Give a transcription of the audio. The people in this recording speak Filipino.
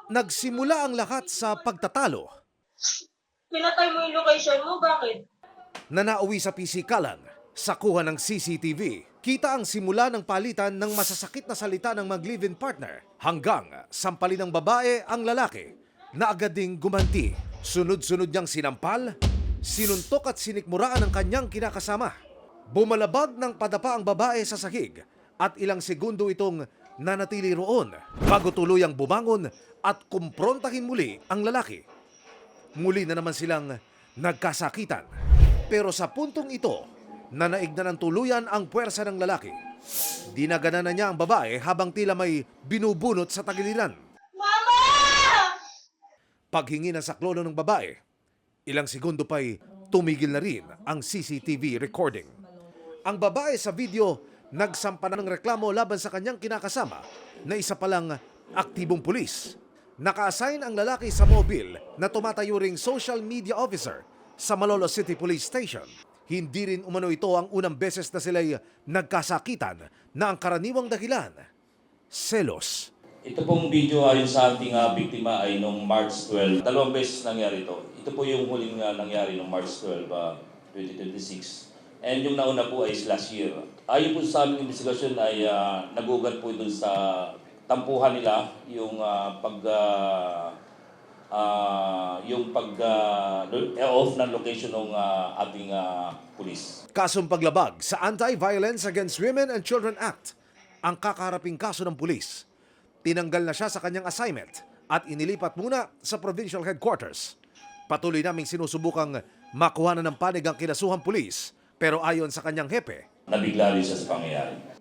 Nagsimula ang lahat sa pagtatalo Pinatay mo yung location mo, bakit? na nauwi sa pisikalan. Sa kuha ng CCTV, kita ang simula ng palitan ng masasakit na salita ng mag-live-in partner hanggang sampalin ng babae ang lalaki na agad ding gumanti. Sunod-sunod niyang sinampal, sinuntok at sinikmuraan ang kanyang kinakasama. Bumalabag ng padapa ang babae sa sahig at ilang segundo itong nanatili roon bago tuluyang bumangon at kumprontahin muli ang lalaki. Muli na naman silang nagkasakitan. Pero sa puntong ito, nanaig na ng tuluyan ang puwersa ng lalaki. Dinagana na niya ang babae habang tila may binubunot sa tagiliran. Mama! Paghingi ng saklolo ng babae, ilang segundo pa'y tumigil na rin ang CCTV recording. Ang babae sa video nagsampa na ng reklamo laban sa kanyang kinakasama na isa palang aktibong pulis. Naka-assign ang lalaki sa mobile na tumatayo ring social media officer sa Malolos City Police Station. Hindi rin umano ito ang unang beses na sila'y nagkasakitan na ang karaniwang dahilan, selos. Ito pong video ayon sa ating biktima ay noong March 12. Dalawang beses nangyari ito. Ito po yung huling nangyari noong March 12, 2026. And yung nauna po ay last year. Ayon po sa aming investigasyon ay nagugat po dun sa tampuhan nila yung off ng location ng ating pulis. Kasong paglabag sa Anti-Violence Against Women and Children Act ang kakaharaping kaso ng pulis. Tinanggal na siya sa kanyang assignment at inilipat muna sa provincial headquarters. Patuloy naming sinusubukang makuha na ng panig ang kinasuhang pulis pero ayon sa kanyang hepe, Nabigla rin siya sa pangyayari.